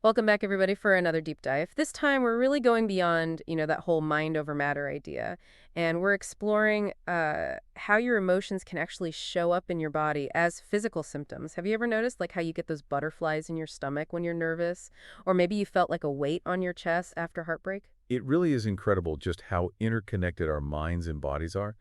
Welcome back, everybody, for another deep dive. This time, we're really going beyond, that whole mind over matter idea, and we're exploring how your emotions can actually show up in your body as physical symptoms. Have you ever noticed, like, how you get those butterflies in your stomach when you're nervous, or maybe you felt like a weight on your chest after heartbreak? It really is incredible just how interconnected our minds and bodies are.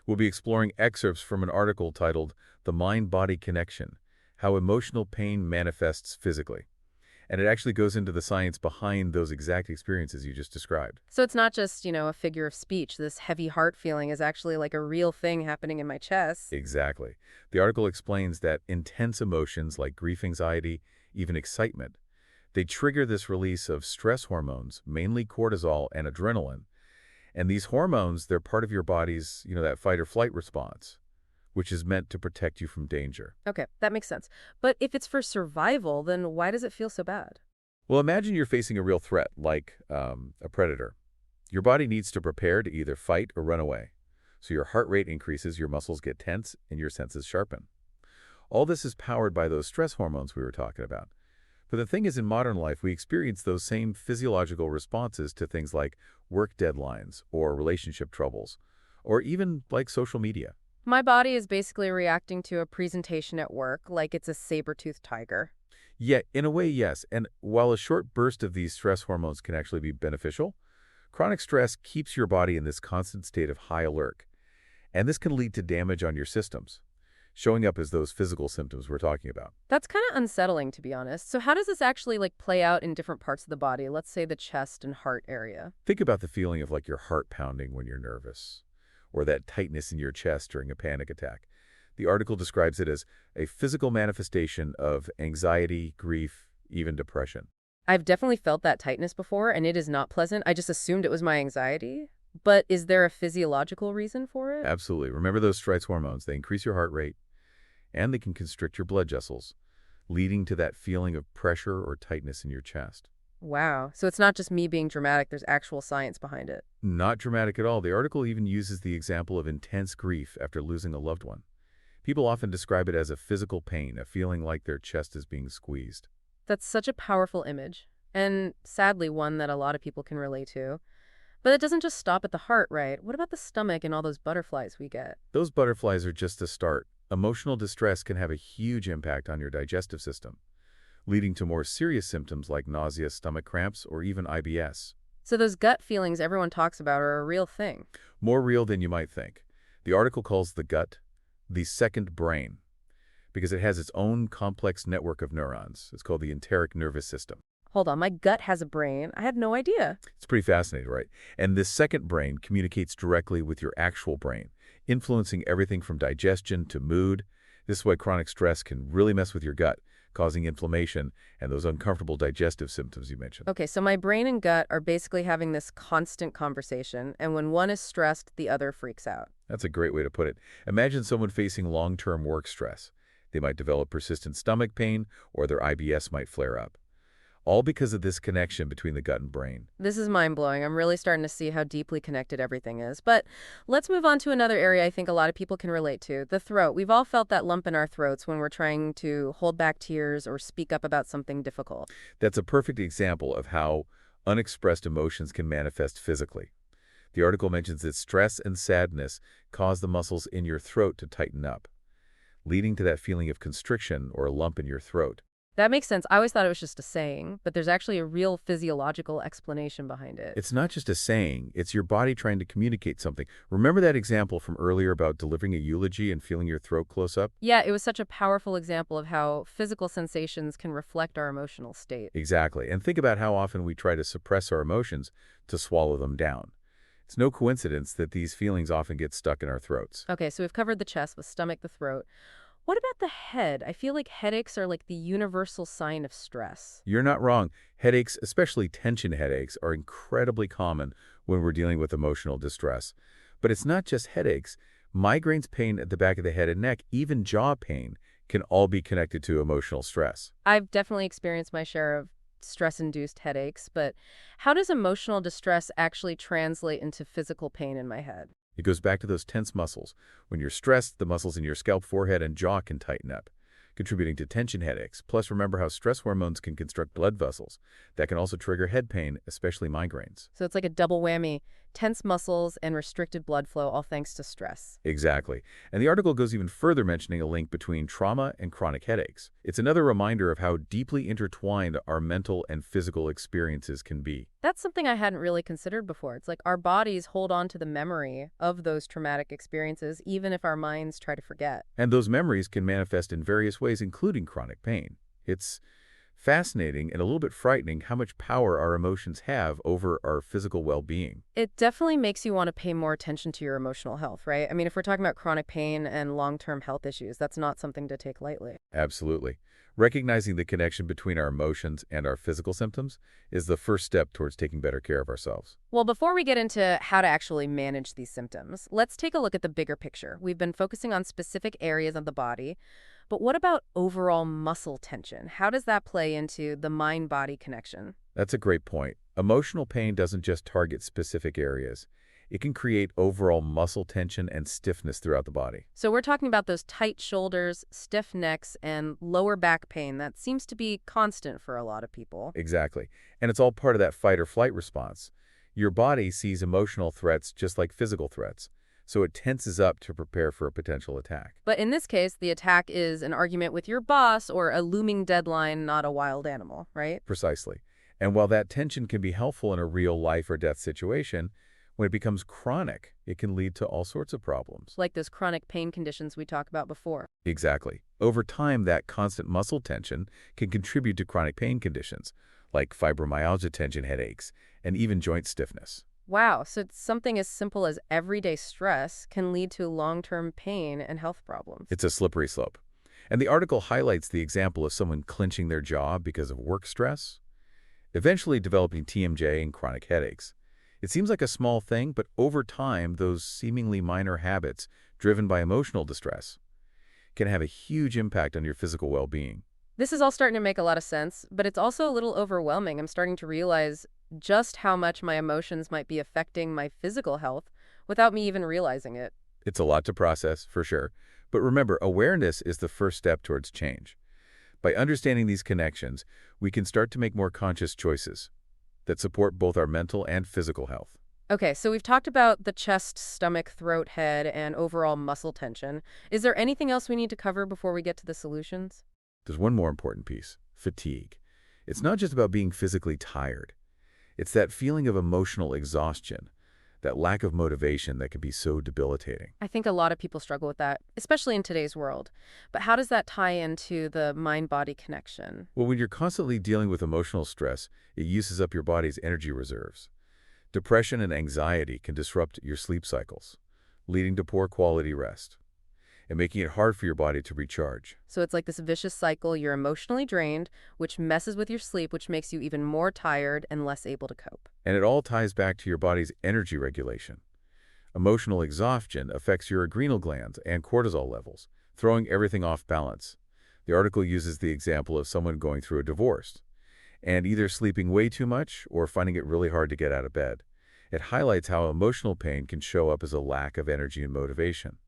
We'll be exploring excerpts from an article titled The Mind-Body Connection, How Emotional Pain Manifests Physically. And it actually goes into the science behind those exact experiences you just described. So it's not just, a figure of speech. This heavy heart feeling is actually like a real thing happening in my chest. Exactly. The article explains that intense emotions like grief, anxiety, even excitement, they trigger this release of stress hormones, mainly cortisol and adrenaline. And these hormones, they're part of your body's, that fight or flight response, which is meant to protect you from danger. Okay, that makes sense. But if it's for survival, then why does it feel so bad? Well, imagine you're facing a real threat, like a predator. Your body needs to prepare to either fight or run away. So your heart rate increases, your muscles get tense, and your senses sharpen. All this is powered by those stress hormones we were talking about. But the thing is, in modern life, we experience those same physiological responses to things like work deadlines or relationship troubles, or even like social media. My body is basically reacting to a presentation at work like it's a saber-toothed tiger. Yet, in a way, yes. And while a short burst of these stress hormones can actually be beneficial, chronic stress keeps your body in this constant state of high alert. And this can lead to damage on your systems, showing up as those physical symptoms we're talking about. That's kind of unsettling, to be honest. So how does this actually play out in different parts of the body? Let's say the chest and heart area. Think about the feeling of like your heart pounding when you're nervous, or that tightness in your chest during a panic attack. The article describes it as a physical manifestation of anxiety, grief, even depression. I've definitely felt that tightness before, and it is not pleasant. I just assumed it was my anxiety. But is there a physiological reason for it? Absolutely. Remember those stress hormones. They increase your heart rate, and they can constrict your blood vessels, leading to that feeling of pressure or tightness in your chest. Wow. So it's not just me being dramatic, there's actual science behind it. Not dramatic at all. The article even uses the example of intense grief after losing a loved one. People often describe it as a physical pain, a feeling like their chest is being squeezed. That's such a powerful image, and sadly one that a lot of people can relate to. But it doesn't just stop at the heart, right? What about the stomach and all those butterflies we get? Those butterflies are just a start. Emotional distress can have a huge impact on your digestive system, leading to more serious symptoms like nausea, stomach cramps, or even IBS. So those gut feelings everyone talks about are a real thing. More real than you might think. The article calls the gut the second brain because it has its own complex network of neurons. It's called the enteric nervous system. Hold on, my gut has a brain. I had no idea. It's pretty fascinating, right? And this second brain communicates directly with your actual brain, influencing everything from digestion to mood. This is why chronic stress can really mess with your gut, causing inflammation and those uncomfortable digestive symptoms you mentioned. Okay, so my brain and gut are basically having this constant conversation, and when one is stressed, the other freaks out. That's a great way to put it. Imagine someone facing long-term work stress. They might develop persistent stomach pain, or their IBS might flare up, all because of this connection between the gut and brain. This is mind-blowing. I'm really starting to see how deeply connected everything is. But let's move on to another area I think a lot of people can relate to, the throat. We've all felt that lump in our throats when we're trying to hold back tears or speak up about something difficult. That's a perfect example of how unexpressed emotions can manifest physically. The article mentions that stress and sadness cause the muscles in your throat to tighten up, leading to that feeling of constriction or a lump in your throat. That makes sense. I always thought it was just a saying, but there's actually a real physiological explanation behind it. It's not just a saying, it's your body trying to communicate something. Remember that example from earlier about delivering a eulogy and feeling your throat close up? Yeah, it was such a powerful example of how physical sensations can reflect our emotional state. Exactly. And think about how often we try to suppress our emotions to swallow them down. It's no coincidence that these feelings often get stuck in our throats. Okay, so we've covered the chest, the stomach, the throat. What about the head? I feel like headaches are like the universal sign of stress. You're not wrong. Headaches, especially tension headaches, are incredibly common when we're dealing with emotional distress. But it's not just headaches. Migraines, pain at the back of the head and neck, even jaw pain can all be connected to emotional stress. I've definitely experienced my share of stress-induced headaches, but how does emotional distress actually translate into physical pain in my head? It goes back to those tense muscles. When you're stressed, the muscles in your scalp, forehead, and jaw can tighten up, contributing to tension headaches. Plus, remember how stress hormones can construct blood vessels that can also trigger head pain, especially migraines. So it's like a double whammy: tense muscles and restricted blood flow, all thanks to stress. Exactly. And the article goes even further, mentioning a link between trauma and chronic headaches. It's another reminder of how deeply intertwined our mental and physical experiences can be. That's something I hadn't really considered before. It's like our bodies hold on to the memory of those traumatic experiences, even if our minds try to forget. And those memories can manifest in various ways, including chronic pain. It's fascinating and a little bit frightening how much power our emotions have over our physical well-being. It definitely makes you want to pay more attention to your emotional health, right? I mean, if we're talking about chronic pain and long-term health issues, that's not something to take lightly. Absolutely. Recognizing the connection between our emotions and our physical symptoms is the first step towards taking better care of ourselves. Well, before we get into how to actually manage these symptoms, let's take a look at the bigger picture. We've been focusing on specific areas of the body, but what about overall muscle tension? How does that play into the mind-body connection? That's a great point. Emotional pain doesn't just target specific areas. It can create overall muscle tension and stiffness throughout the body. So we're talking about those tight shoulders, stiff necks, and lower back pain that seems to be constant for a lot of people. Exactly. And it's all part of that fight or flight response. Your body sees emotional threats just like physical threats, so it tenses up to prepare for a potential attack. But in this case, the attack is an argument with your boss or a looming deadline, not a wild animal, right? Precisely. And while that tension can be helpful in a real life or death situation, when it becomes chronic, it can lead to all sorts of problems. Like those chronic pain conditions we talked about before. Exactly. Over time, that constant muscle tension can contribute to chronic pain conditions, like fibromyalgia, tension headaches, and even joint stiffness. Wow, so something as simple as everyday stress can lead to long-term pain and health problems. It's a slippery slope. And the article highlights the example of someone clenching their jaw because of work stress, eventually developing TMJ and chronic headaches. It seems like a small thing, but over time, those seemingly minor habits, driven by emotional distress, can have a huge impact on your physical well-being. This is all starting to make a lot of sense, but it's also a little overwhelming. I'm starting to realize just how much my emotions might be affecting my physical health without me even realizing it. It's a lot to process, for sure. But remember, awareness is the first step towards change. By understanding these connections, we can start to make more conscious choices that support both our mental and physical health. Okay, so we've talked about the chest, stomach, throat, head, and overall muscle tension. Is there anything else we need to cover before we get to the solutions? There's one more important piece: fatigue. It's not just about being physically tired. It's that feeling of emotional exhaustion, that lack of motivation that can be so debilitating. I think a lot of people struggle with that, especially in today's world. But how does that tie into the mind-body connection? Well, when you're constantly dealing with emotional stress, it uses up your body's energy reserves. Depression and anxiety can disrupt your sleep cycles, leading to poor quality rest and making it hard for your body to recharge. So it's like this vicious cycle. You're emotionally drained, which messes with your sleep, which makes you even more tired and less able to cope. And it all ties back to your body's energy regulation. Emotional exhaustion affects your adrenal glands and cortisol levels, throwing everything off balance. The article uses the example of someone going through a divorce and either sleeping way too much or finding it really hard to get out of bed. It highlights how emotional pain can show up as a lack of energy and motivation,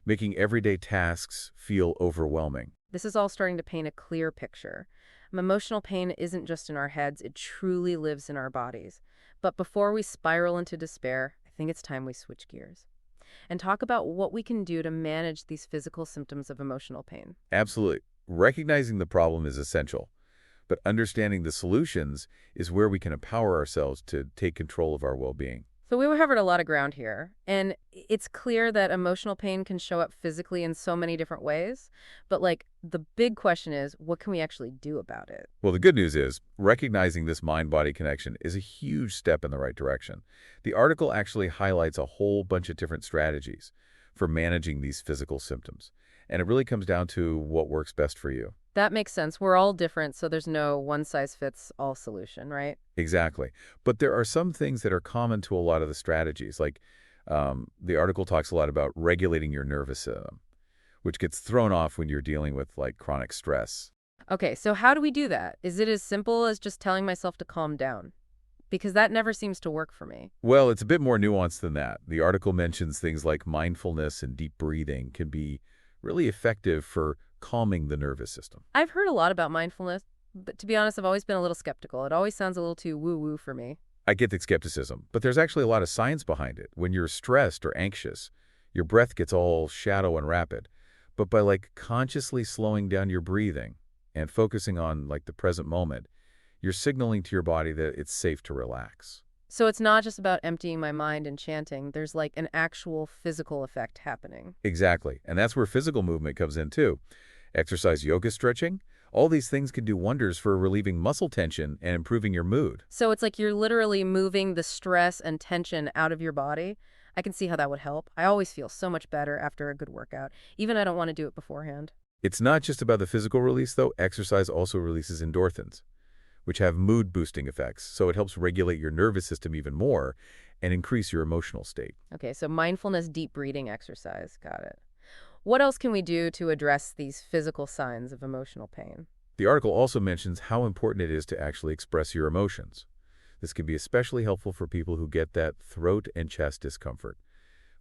making everyday tasks feel overwhelming. This is all starting to paint a clear picture. Emotional pain isn't just in our heads, it truly lives in our bodies. But before we spiral into despair, I think it's time we switch gears and talk about what we can do to manage these physical symptoms of emotional pain. Absolutely. Recognizing the problem is essential, but understanding the solutions is where we can empower ourselves to take control of our well-being. So we covered a lot of ground here, and it's clear that emotional pain can show up physically in so many different ways. But the big question is, what can we actually do about it? Well, the good news is, recognizing this mind-body connection is a huge step in the right direction. The article actually highlights a whole bunch of different strategies for managing these physical symptoms, and it really comes down to what works best for you. That makes sense. We're all different, so there's no one-size-fits-all solution, right? Exactly. But there are some things that are common to a lot of the strategies. The article talks a lot about regulating your nervous system, which gets thrown off when you're dealing with chronic stress. Okay, so how do we do that? Is it as simple as just telling myself to calm down? Because that never seems to work for me. Well, it's a bit more nuanced than that. The article mentions things like mindfulness and deep breathing can be really effective for calming the nervous system. I've heard a lot about mindfulness, but to be honest, I've always been a little skeptical. It always sounds a little too woo-woo for me. I get the skepticism, but there's actually a lot of science behind it. When you're stressed or anxious, your breath gets all shallow and rapid. But by consciously slowing down your breathing and focusing on the present moment, you're signaling to your body that it's safe to relax. So it's not just about emptying my mind and chanting. There's an actual physical effect happening. Exactly. And that's where physical movement comes in too. Exercise, yoga, stretching, all these things can do wonders for relieving muscle tension and improving your mood. So it's like you're literally moving the stress and tension out of your body. I can see how that would help. I always feel so much better after a good workout. Even I don't want to do it beforehand. It's not just about the physical release, though. Exercise also releases endorphins, which have mood-boosting effects, so it helps regulate your nervous system even more and increase your emotional state. Okay, so mindfulness, deep breathing exercise. Got it. What else can we do to address these physical signs of emotional pain? The article also mentions how important it is to actually express your emotions. This can be especially helpful for people who get that throat and chest discomfort,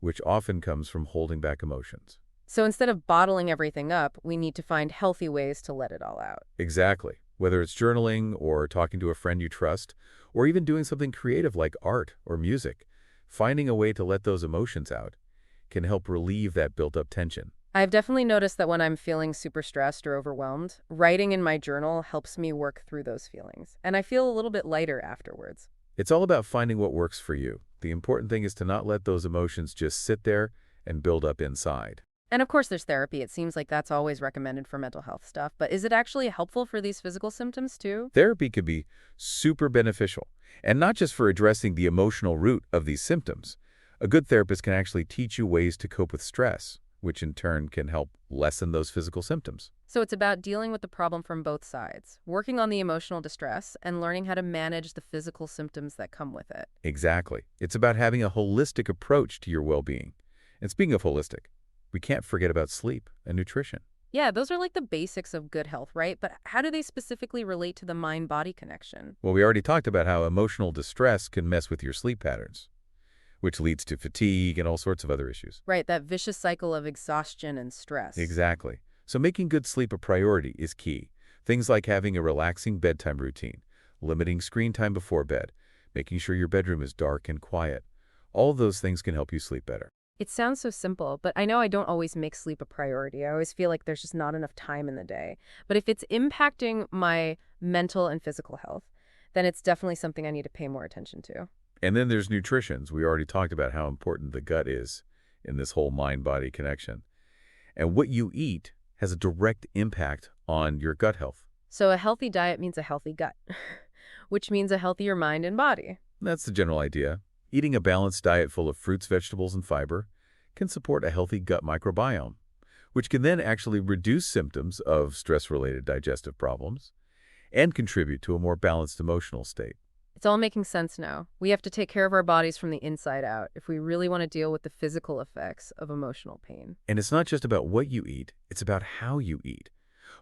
which often comes from holding back emotions. So instead of bottling everything up, we need to find healthy ways to let it all out. Exactly. Whether it's journaling or talking to a friend you trust, or even doing something creative like art or music, finding a way to let those emotions out can help relieve that built-up tension. I've definitely noticed that when I'm feeling super stressed or overwhelmed, writing in my journal helps me work through those feelings, and I feel a little bit lighter afterwards. It's all about finding what works for you. The important thing is to not let those emotions just sit there and build up inside. And of course there's therapy. It seems like that's always recommended for mental health stuff, but is it actually helpful for these physical symptoms too? Therapy can be super beneficial, and not just for addressing the emotional root of these symptoms. A good therapist can actually teach you ways to cope with stress, which in turn can help lessen those physical symptoms. So it's about dealing with the problem from both sides, working on the emotional distress and learning how to manage the physical symptoms that come with it. Exactly. It's about having a holistic approach to your well-being. And speaking of holistic, we can't forget about sleep and nutrition. Yeah, those are like the basics of good health, right? But how do they specifically relate to the mind-body connection? Well, we already talked about how emotional distress can mess with your sleep patterns, which leads to fatigue and all sorts of other issues. Right, that vicious cycle of exhaustion and stress. Exactly. So making good sleep a priority is key. Things like having a relaxing bedtime routine, limiting screen time before bed, making sure your bedroom is dark and quiet. All those things can help you sleep better. It sounds so simple, but I know I don't always make sleep a priority. I always feel like there's just not enough time in the day. But if it's impacting my mental and physical health, then it's definitely something I need to pay more attention to. And then there's nutrition. We already talked about how important the gut is in this whole mind-body connection. And what you eat has a direct impact on your gut health. So a healthy diet means a healthy gut, which means a healthier mind and body. That's the general idea. Eating a balanced diet full of fruits, vegetables, and fiber can support a healthy gut microbiome, which can then actually reduce symptoms of stress-related digestive problems and contribute to a more balanced emotional state. It's all making sense now. We have to take care of our bodies from the inside out if we really want to deal with the physical effects of emotional pain. And it's not just about what you eat, it's about how you eat.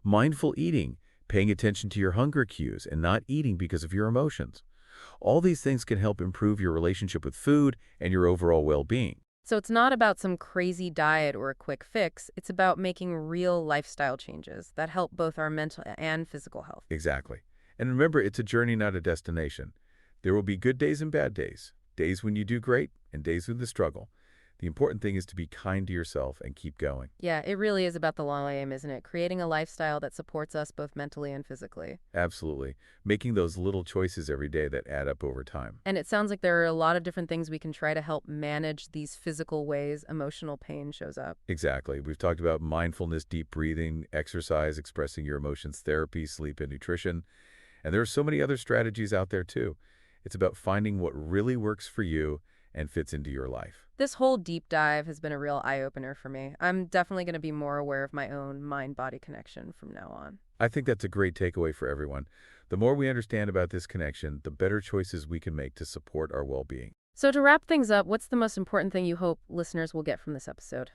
Mindful eating, paying attention to your hunger cues, and not eating because of your emotions. All these things can help improve your relationship with food and your overall well-being. So it's not about some crazy diet or a quick fix. It's about making real lifestyle changes that help both our mental and physical health. Exactly. And remember, it's a journey, not a destination. There will be good days and bad days, days when you do great and days with the struggle. The important thing is to be kind to yourself and keep going. Yeah, it really is about the long aim, isn't it? Creating a lifestyle that supports us both mentally and physically. Absolutely. Making those little choices every day that add up over time. And it sounds like there are a lot of different things we can try to help manage these physical ways emotional pain shows up. Exactly. We've talked about mindfulness, deep breathing, exercise, expressing your emotions, therapy, sleep, and nutrition. And there are so many other strategies out there too. It's about finding what really works for you and fits into your life. This whole deep dive has been a real eye-opener for me. I'm definitely going to be more aware of my own mind-body connection from now on. I think that's a great takeaway for everyone. The more we understand about this connection, the better choices we can make to support our well-being. So to wrap things up, what's the most important thing you hope listeners will get from this episode?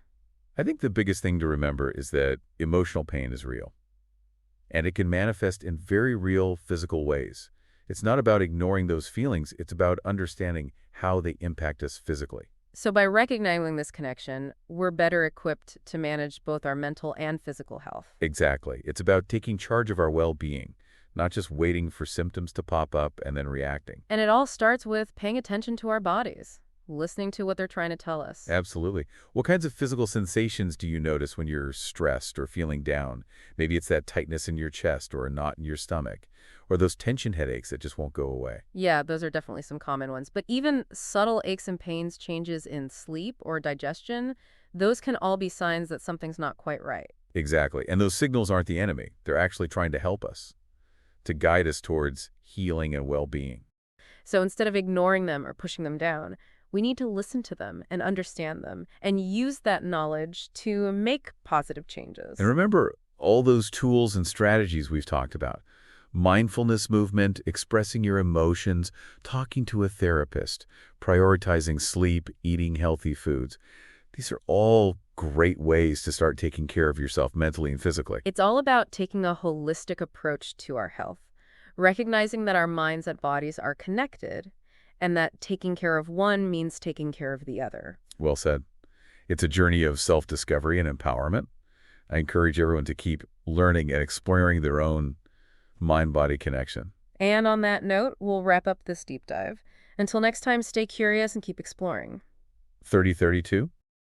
I think the biggest thing to remember is that emotional pain is real. And it can manifest in very real physical ways. It's not about ignoring those feelings, it's about understanding how they impact us physically. So by recognizing this connection, we're better equipped to manage both our mental and physical health. Exactly. It's about taking charge of our well-being, not just waiting for symptoms to pop up and then reacting. And it all starts with paying attention to our bodies, listening to what they're trying to tell us. Absolutely. What kinds of physical sensations do you notice when you're stressed or feeling down? Maybe it's that tightness in your chest or a knot in your stomach, or those tension headaches that just won't go away. Yeah, those are definitely some common ones. But even subtle aches and pains, changes in sleep or digestion, those can all be signs that something's not quite right. Exactly. And those signals aren't the enemy. They're actually trying to help us, to guide us towards healing and well-being. So instead of ignoring them or pushing them down, we need to listen to them and understand them and use that knowledge to make positive And changes. remember all those tools and strategies we've talked about. Mindfulness movement, expressing your emotions, talking to a therapist, prioritizing sleep, eating healthy foods. These are all great ways to start taking care of yourself mentally and physically. It's all about taking a holistic approach to our health, recognizing that our minds and bodies are connected, and that taking care of one means taking care of the other. Well said. It's a journey of self-discovery and empowerment. I encourage everyone to keep learning and exploring their own mind-body connection. And on that note, we'll wrap up this deep dive. Until next time, stay curious and keep exploring. 3032